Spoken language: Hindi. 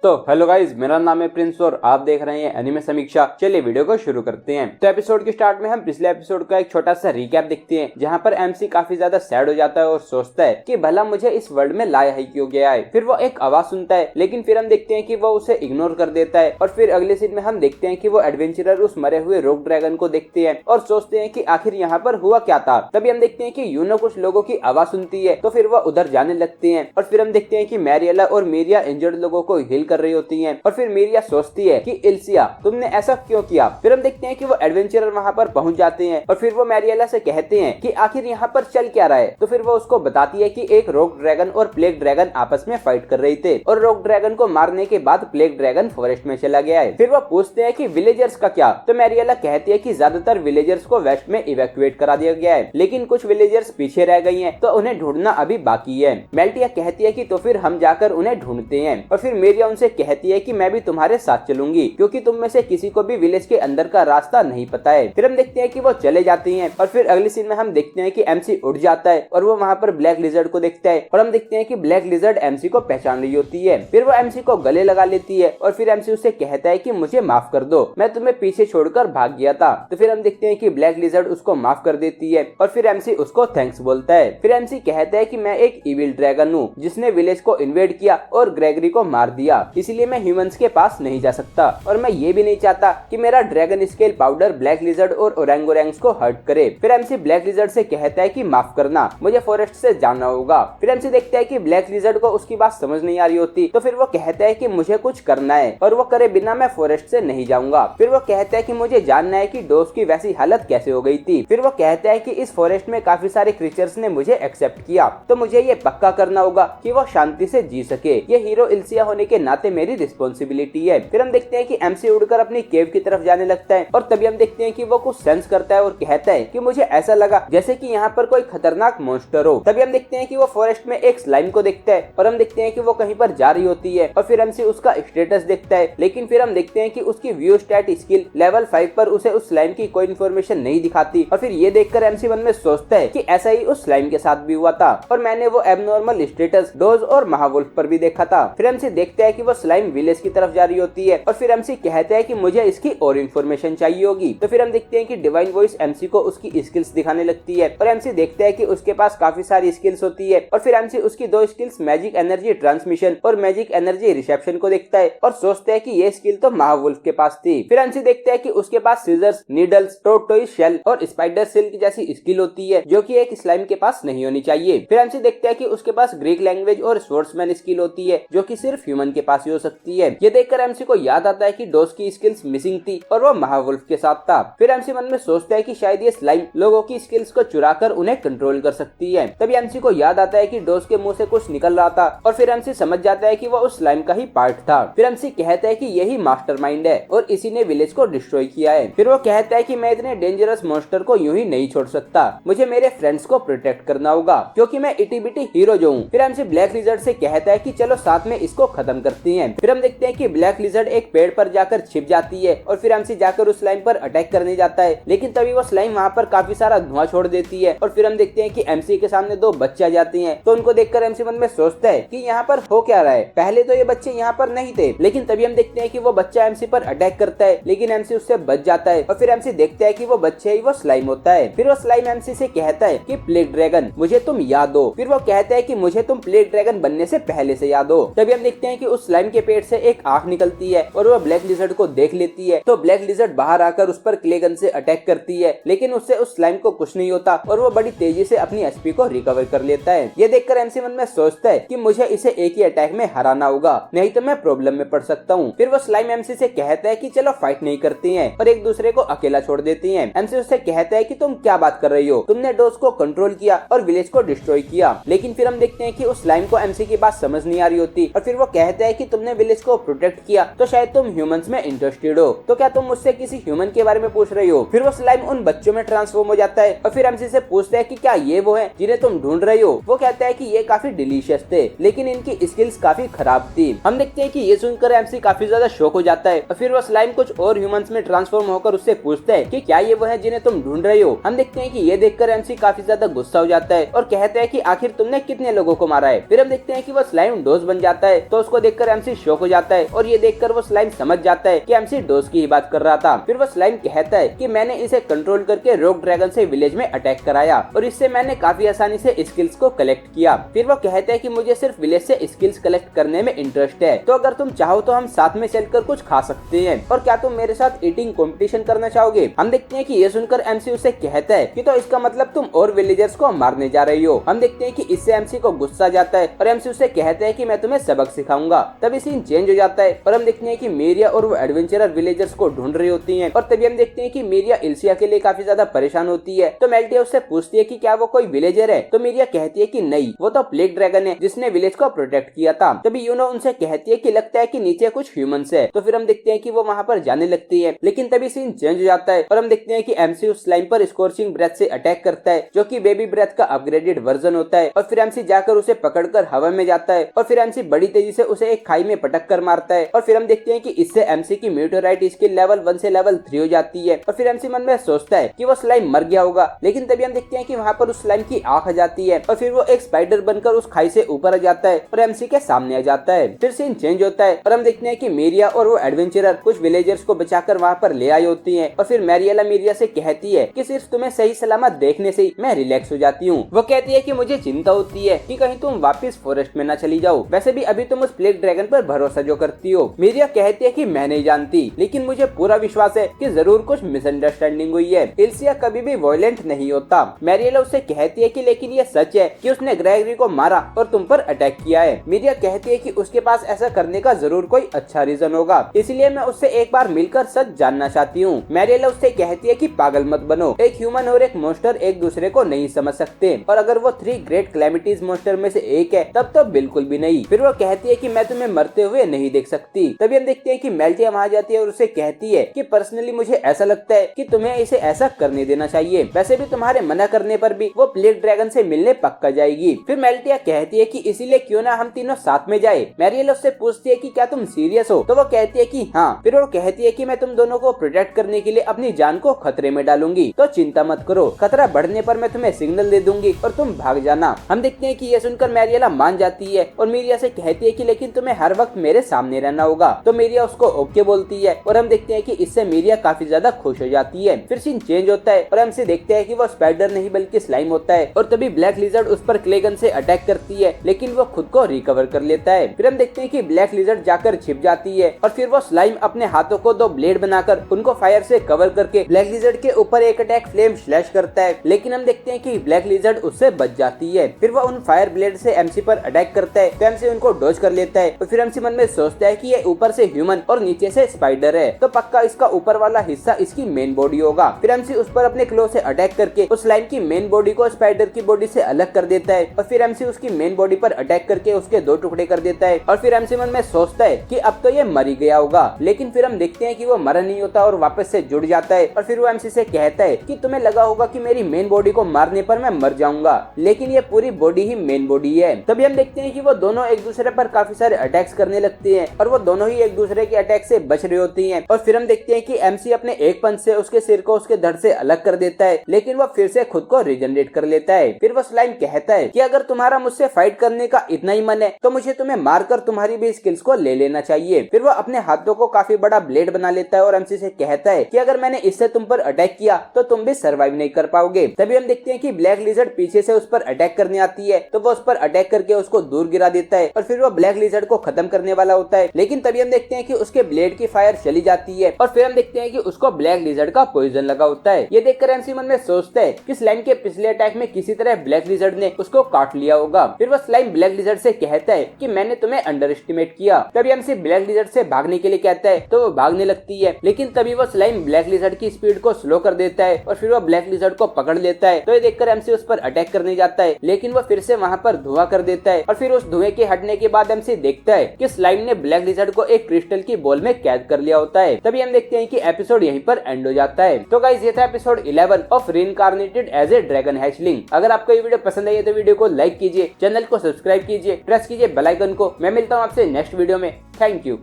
तो हेलो गाइज, मेरा नाम है प्रिंस और आप देख रहे हैं एनिमे समीक्षा। चलिए वीडियो को शुरू करते हैं। तो एपिसोड के स्टार्ट में हम पिछले एपिसोड का एक छोटा सा रिकैप देखते हैं, जहां पर एमसी काफी ज्यादा सैड हो जाता है और सोचता है कि भला मुझे इस वर्ल्ड में लाया ही क्यों गया है। फिर वो एक आवाज सुनता है, लेकिन फिर हम देखते हैं कि वो उसे इग्नोर कर देता है। और फिर अगले सीन में हम देखते हैं कि वो एडवेंचरर उस मरे हुए रोक ड्रैगन को देखते हैं और सोचते हैं कि आखिर यहाँ पर हुआ क्या था। तभी हम देखते हैं कि यूनो कुछ लोगों की आवाज सुनती है, तो फिर वो उधर जाने लगते हैं। और फिर हम देखते हैं कि मैरियला और मीरिया इंजर्ड लोगों को हील कर रही होती है। और फिर मीरिया सोचती है कि इल्सिया, तुमने ऐसा क्यों किया। फिर हम देखते हैं कि वो एडवेंचरर वहां पर पहुंच जाते हैं और फिर वो मैरियला से कहते हैं कि आखिर यहाँ पर चल क्या रहा है। तो फिर वो उसको बताती है कि एक रोक ड्रैगन और प्लेग ड्रैगन आपस में फाइट कर रहे थे और रोक ड्रैगन को मारने के बाद प्लेग ड्रैगन फॉरेस्ट में चला गया है। फिर वो पूछते हैं कि विलेजर्स का क्या। तो मैरियला कहती है कि ज्यादातर विलेजर्स को वेस्ट में इवैक्यूएट करा दिया गया है, लेकिन कुछ विलेजर्स पीछे रह गई हैं, तो उन्हें ढूंढना अभी बाकी है। मेल्टिया कहती है कि तो फिर हम जाकर उन्हें ढूंढते हैं। और फिर मेरिया उनसे कहती है कि मैं भी तुम्हारे साथ चलूंगी, क्योंकि तुम में से किसी को भी विलेज के अंदर का रास्ता नहीं पता है। फिर हम देखते हैं कि वो चले जाती हैं। और फिर अगली सीन में हम देखते हैं कि एमसी उठ जाता है और वो वहाँ पर ब्लैक लिजर्ड को देखता है। और हम देखते हैं कि ब्लैक लिजर्ड एमसी को पहचान रही होती है। फिर वो एमसी को गले लगा लेती है और फिर एमसी उससे कहता है कि मुझे माफ कर दो, मैं तुम्हें पीछे छोड़कर भाग गया था। तो फिर हम देखते हैं कि ब्लैक लिजर्ड उसको माफ कर देती है और फिर एमसी उसको थैंक्स बोलता है। फिर एमसी कहता है कि मैं एक इविल ड्रैगन हूँ जिसने विलेज को इन्वेड किया और ग्रेगरी को मार दिया, इसलिए मैं ह्यूमंस के पास नहीं जा सकता और मैं ये भी नहीं चाहता कि मेरा dragon scale powder black lizard और ओरेंगोरैंग्स को हर्ट करे। फिर एमसी ब्लैक लिजर्ड से कहता है कि माफ करना, मुझे फॉरेस्ट से जाना होगा। फिर एमसी देखता है कि ब्लैक लिजर्ड को उसकी बात समझ नहीं आ रही होती, तो फिर वो कहता है कि मुझे कुछ करना है और वो करे बिना मैं फॉरेस्ट से नहीं जाऊंगा। फिर वो कहता है कि मुझे जानना है कि डोस की वैसी हालत कैसे हो गई थी। फिर वो कहता है कि इस फॉरेस्ट में काफी सारे क्रीचर्स ने मुझे एक्सेप्ट किया, तो मुझे ये पक्का करना होगा कि वो शांति से जी सके। ये हीरो इल्सिया होने के नाते मेरी रिस्पॉन्सिबिलिटी है। फिर हम देखते हैं कि एमसी उड़कर अपनी केव की तरफ जाने लगता है और तभी हम देखते हैं कि वो कुछ सेंस करता है और कहता है कि मुझे ऐसा लगा जैसे कि यहाँ पर कोई खतरनाक मॉन्स्टर हो। तभी हम देखते हैं कि वो फॉरेस्ट में एक स्लाइम को देखता है और हम देखते हैं कि वो कहीं पर जा रही होती है। और फिर एमसी उसका स्टेटस देखता है, लेकिन फिर हम देखते हैं कि उसकी व्यू स्टैट स्किल लेवल 5 पर उसे उस स्लाइम की कोई इन्फॉर्मेशन नहीं दिखाती। और फिर ये देखकर एमसी मन में सोचता है कि ऐसा ही उस स्लाइम के साथ भी हुआ था और मैंने वो एबनॉर्मल स्टेटस डोज और महावुल्फ पर भी देखा था। फिर एमसी देखता है कि वो स्लाइम विलेज की तरफ जा रही होती है और फिर एमसी कहता है कि मुझे इसकी और इन्फॉर्मेशन चाहिए होगी। तो फिर हम देखते हैं कि डिवाइन वॉइस एमसी को उसकी स्किल्स दिखाने लगती है और एमसी देखता है कि उसके पास काफी सारी स्किल्स होती है। और फिर एमसी उसकी दो स्किल्स मैजिक एनर्जी ट्रांसमिशन और मैजिक एनर्जी रिसेप्शन को देखता है और सोचता है कि ये स्किल तो महावुल्फ के पास थी। फिर एमसी देखता है कि उसके पास सीजर्स, नीडल्स, टोर्टोइस शेल और स्पाइडर सिल्क जैसी स्किल होती है, जो कि एक स्लाइम के पास नहीं होनी चाहिए। फिर एमसी देखता है कि उसके पास ग्रीक लैंग्वेज और स्वॉर्ड्समैन स्किल होती है, जो कि सिर्फ ह्यूमन के पास ही हो सकती है। ये देखकर एमसी को याद आता है कि डोस की स्किल्स मिसिंग थी और वो महावुल्फ के साथ था। फिर एमसी मन में सोचता है कि शायद ये स्लाइम लोगों की स्किल्स को चुराकर उन्हें कंट्रोल कर सकती है। तभी एमसी को याद आता है कि डोस के मुंह से कुछ निकल रहा था और फिर एमसी समझ जाता है कि वो उस स्लाइम का ही पार्ट था। फिर एमसी कहता है कि यही मास्टरमाइंड है और इसी ने विलेज को डिस्ट्रॉय किया है। फिर वो कहता है कि मैं इतने डेंजरस मॉन्स्टर को यूं ही नहीं छोड़ सकता, मुझे मेरे फ्रेंड्स को प्रोटेक्ट करना होगा, क्योंकि मैं इटी बिटी हीरो जो हूँ। फिर एमसी ब्लैक लिजर्ड से कहता है कि चलो साथ में इसको खत्म करते हैं। फिर हम देखते हैं कि ब्लैक लिजर्ड एक पेड़ पर जाकर छिप जाती है और फिर एमसी जाकर उस स्लाइम पर अटैक करने जाता है, लेकिन तभी वो स्लाइम वहाँ पर काफी सारा धुआं छोड़ देती है। और फिर हम देखते हैं कि एमसी के सामने दो बच्चे आ जाते हैं, तो उनको देखकर एमसी मन में सोचता है कि यहाँ पर हो क्या रहा है। पहले तो ये बच्चे यहाँ पर नहीं थे, लेकिन तभी हम देखते हैं कि वो बच्चा एमसी पर अटैक करता है, लेकिन एमसी उससे बच जाता है। और फिर एमसी देखता है कि वो बच्चे ही वो स्लाइम होता है। फिर वो स्लाइम एमसी से कहता है कि प्लेग ड्रैगन, मुझे तुम याद हो। फिर वो कहता है कि मुझे तुम प्लेग ड्रैगन बनने से पहले से याद हो। तभी हम देखते हैं कि उस स्लाइम के पेट से एक आंख निकलती है और वो ब्लैक लिजर्ड को देख लेती है। तो ब्लैक लिजर्ड बाहर आकर उस पर क्ले गन से अटैक करती है, लेकिन उससे उस स्लाइम को कुछ नहीं होता और वो बड़ी तेजी से अपनी एचपी को रिकवर कर लेता है। ये देखकर एमसी मन में सोचता है कि मुझे इसे एक ही अटैक में हराना होगा, नहीं तो मैं प्रॉब्लम में पड़ सकता हूँ। फिर वो स्लाइम एमसी से कहता है कि चलो फाइट नहीं करती हैं और एक दूसरे को अकेला छोड़ देती हैं। एमसी उससे कहता है कि तुम क्या बात कर रही हो, तुमने डोस को कंट्रोल किया और विलेज को डिस्ट्रॉय किया। लेकिन फिर हम देखते हैं कि उस स्लाइम को एमसी की बात समझ नहीं आ रही होती और फिर वो कहता है कि तुमने विलेज को प्रोटेक्ट किया तो शायद तुम ह्यूमंस में इंटरेस्टेड हो, तो क्या तुम मुझसे किसी ह्यूमन के बारे में पूछ रही हो। फिर वो स्लाइम उन बच्चों में ट्रांसफॉर्म हो जाता है और फिर एमसी से पूछता है कि क्या ये वो हैं जिन्हें तुम ढूंढ रही हो। वो कहता है कि ये काफी डिलीशियस थे, लेकिन इनकी स्किल्स काफी खराब थी। हम देखते हैं कि ये सुनकर एमसी काफी ज्यादा शॉक हो जाता है और फिर वो स्लाइम कुछ और ह्यूमंस में ट्रांसफॉर्म होकर उससे पूछता है कि क्या ये वो हैं जिन्हें तुम ढूंढ रही हो। हम देखते हैं कि ये देखकर एमसी काफी ज्यादा गुस्सा हो जाता है और कहता है कि आखिर तुमने कितने लोगों को मारा है। फिर हम देखते हैं कि वो स्लाइम डोज बन जाता है, तो उसको देखकर देखकर एमसी शॉक हो जाता है और ये देखकर वो स्लाइम समझ जाता है कि एमसी डोज की ही बात कर रहा था। फिर वो स्लाइम कहता है कि मैंने इसे कंट्रोल करके रॉक ड्रैगन से विलेज में अटैक कराया और इससे मैंने काफी आसानी से स्किल्स को कलेक्ट किया। फिर वो कहता है कि मुझे सिर्फ विलेज से स्किल्स कलेक्ट करने में इंटरेस्ट है, तो अगर तुम चाहो तो हम साथ में चलकर कुछ खा सकते हैं, और क्या तुम मेरे साथ ईटिंग कंपटीशन करना चाहोगे। हम देखते हैं कि ये सुनकर एमसी उससे कहता है कि तो इसका मतलब तुम और विलेजर्स को मारने जा रही हो। हम देखते हैं कि इससे एमसी को गुस्सा जाता है और एमसी उससे कहता है कि मैं तुम्हें सबक सिखाऊंगा। तभी सीन चेंज हो जाता है और हम देखते हैं कि मेरिया और वो एडवेंचरर विलेजर्स को ढूंढ रही होती हैं, और तभी हम देखते हैं कि मेरिया इल्सिया के लिए काफी ज्यादा परेशान होती है। तो मेल्टिया उससे पूछती है कि क्या वो कोई विलेजर है, तो मेरिया कहती है कि नहीं, वो तो प्लेग ड्रैगन है जिसने विलेज को प्रोटेक्ट किया था। तभी यूनो उनसे कहती है कि लगता है कि नीचे कुछ ह्यूमंस है। तो फिर हम देखते हैं कि वो वहाँ पर जाने लगती है, लेकिन तभी सीन चेंज हो जाता है और हम देखते हैं कि एमसी उस स्लाइम पर स्कॉर्चिंग ब्रेथ से अटैक करता है, जो कि बेबी ब्रेथ का अपग्रेडेड वर्जन होता है। और फिर एमसी जाकर उसे पकड़कर हवा में जाता है और फिर एमसी बड़ी तेजी से उसे एक खाई में पटक कर मारता है। और फिर हम देखते हैं कि इससे एमसी की म्यूटेराइट स्किल लेवल 1 से लेवल 3 हो जाती है। और फिर एमसी मन में सोचता है कि वो स्लाइम मर गया होगा, लेकिन तभी हम देखते हैं कि वहाँ पर उस स्लाइम की आंख आ जाती है और फिर वो एक स्पाइडर बनकर उस खाई से ऊपर आ जाता है और एमसी के सामने आ जाता है। फिर सीन चेंज होता है और हम देखते हैं कि मेरिया और वो एडवेंचरर कुछ विलेजर्स को बचाकर वहाँ पर ले आई होती हैं। और फिर मैरियला मेरिया से कहती है कि सिर्फ तुम्हें सही सलामत देखने से ही मैं रिलैक्स हो जाती हूँ। वो कहती है कि मुझे चिंता होती है कि कहीं तुम वापस फॉरेस्ट में न चली जाओ, वैसे भी अभी तुम उस प्लेग ड्रैगन पर भरोसा जो करती हो। मेरिया कहती है कि मैं नहीं जानती, लेकिन मुझे पूरा विश्वास है कि जरूर कुछ मिसअंडरस्टैंडिंग हुई है। इल्सिया कभी भी वायलेंट नहीं होता। मैरियला उससे कहती है कि लेकिन ये सच है कि उसने ग्रेगरी को मारा और तुम पर अटैक किया है। मेरिया कहती है कि उसके पास ऐसा करने का जरूर कोई अच्छा रीजन होगा, इसलिए मैं उससे एक बार मिलकर सच जानना चाहती हूँ। मैरियला उससे कहती है कि पागल मत बनो, एक ह्यूमन और एक मॉन्स्टर एक दूसरे को नहीं समझ सकते, और अगर वो 3 ग्रेट कैलेमिटीज मॉन्स्टर में से एक है तब तो बिल्कुल भी नहीं। फिर वो कहती है कि मैं तुम्हें मरते हुए नहीं देख सकती। तभी हम देखते हैं कि मेल्टिया वहाँ जाती है और उसे कहती है कि पर्सनली मुझे ऐसा लगता है कि तुम्हें इसे ऐसा करने देना चाहिए, वैसे भी तुम्हारे मना करने पर भी वो प्लेग ड्रैगन से मिलने पक्का जाएगी। फिर मेल्टिया कहती है कि इसीलिए क्यों ना हम तीनों साथ में जाए। मैरियल उससे पूछती है कि क्या तुम सीरियस हो, तो वो कहती है कि हाँ। फिर वो कहती है कि मैं तुम दोनों को प्रोटेक्ट करने के लिए अपनी जान को खतरे में डालूंगी, तो चिंता मत करो, खतरा बढ़ने पर मैं तुम्हें सिग्नल दे दूंगी और तुम भाग जाना। हम देखते हैं कि ये सुनकर मैरियला मान जाती है और मेरिया से कहती है कि लेकिन तुम्हें हर वक्त मेरे सामने रहना होगा। तो मेरिया उसको ओके बोलती है और हम देखते हैं कि इससे मेरिया काफी ज्यादा खुश हो जाती है। फिर सीन चेंज होता है और हमसे देखते हैं कि वो स्पाइडर नहीं बल्कि स्लाइम होता है, और तभी ब्लैक लिजर्ड उस पर क्ले गन से अटैक करती है, लेकिन वो खुद को रिकवर कर लेता है। फिर हम देखते हैं कि ब्लैक लिजर्ड जाकर छिप जाती है और फिर वो स्लाइम अपने हाथों को 2 ब्लेड बनाकर उनको फायर से कवर करके ब्लैक लिजर्ड के ऊपर एक अटैक फ्लेम स्लैश करता है, लेकिन हम देखते हैं कि ब्लैक लिजर्ड उससे बच जाती है। फिर वो उन फायर ब्लेड से एमसी पर अटैक करता है, तो एमसी उनको डॉज कर लेता है और फिर एमसी मन में सोचता है कि ये ऊपर से ह्यूमन और नीचे से स्पाइडर है, तो पक्का इसका ऊपर वाला हिस्सा इसकी मेन बॉडी होगा। फिर एमसी उस पर अपने क्लो से अटैक करके उस स्लाइम की मेन बॉडी को स्पाइडर की बॉडी से अलग कर देता है और फिर एमसी उसकी मेन बॉडी पर अटैक करके उसके 2 टुकड़े कर देता है। और फिर एमसी मन में सोचता है कि अब तो ये मर ही गया होगा, लेकिन फिर हम देखते हैं कि वो मरा नहीं होता और वापस से जुड़ जाता है। और फिर वो एमसी से कहता है कि तुम्हें लगा होगा कि मेरी मेन बॉडी को मारने पर मैं मर जाऊंगा, लेकिन ये पूरी बॉडी ही मेन बॉडी है। तभी हम देखते हैं कि वो दोनों एक दूसरे पर काफी सारे अटैक्स करने लगते हैं और वो दोनों ही एक दूसरे के अटैक से बच रही होती हैं। और फिर हम देखते हैं कि एमसी अपने एक पंच से उसके सिर को उसके धड़ से अलग कर देता है, लेकिन वो फिर से खुद को रिजनरेट कर लेता है। फिर वो स्लाइम कहता है कि अगर तुम्हारा मुझसे फाइट करने का इतना ही मन है तो मुझे तुम्हें मारकर तुम्हारी भी स्किल्स को ले लेना चाहिए। फिर वो अपने हाथों को काफी बड़ा ब्लेड बना लेता है और एमसी से कहता है कि अगर मैंने इससे तुम पर अटैक किया तो तुम भी सर्वाइव नहीं कर पाओगे। तभी हम देखते हैं कि ब्लैक लिजर्ड पीछे से उस पर अटैक करने आती है, तो वो उस पर अटैक करके उसको दूर गिरा देता है और फिर वो ब्लैक लिजर्ड को खत्म करने वाला होता है, लेकिन तभी हम देखते हैं कि उसके ब्लेड की फायर चली जाती है और फिर हम देखते हैं कि उसको ब्लैक लिजर्ड का पॉइजन लगा होता है। ये देखकर एमसी मन में सोचता है कि स्लाइम के पिछले अटैक में किसी तरह ब्लैक लिजर्ड ने उसको काट लिया होगा। फिर वो स्लाइम ब्लैक लिजर्ड से कहता है कि मैंने तुम्हें अंडर एस्टिमेट किया। तभी एमसी ब्लैक लिजर्ड से भागने के लिए कहता है, तो वो भागने लगती है, लेकिन तभी वो स्लाइम ब्लैक लिजर्ड की स्पीड को स्लो कर देता है और फिर वो ब्लैक लिजर्ड को पकड़ लेता है। तो ये देखकर एमसी उस पर अटैक करने जाता है, लेकिन वो फिर से वहाँ पर धुआं कर देता है और फिर उस धुएं के हटने के बाद एमसी देखता है कि स्लाइम ने ब्लैक लिजर्ड को एक क्रिस्टल की बॉल में कैद कर लिया होता है। तभी हम देखते हैं कि एपिसोड यहीं पर एंड हो जाता है। तो गाइस ये था episode 11 of reincarnated as a dragon hatchling. अगर आपको ये वीडियो पसंद आई है तो वीडियो को लाइक कीजिए, चैनल को सब्सक्राइब कीजिए, प्रेस कीजिए बेल आइकन को। मैं मिलता हूँ आपसे नेक्स्ट वीडियो में। Thank you.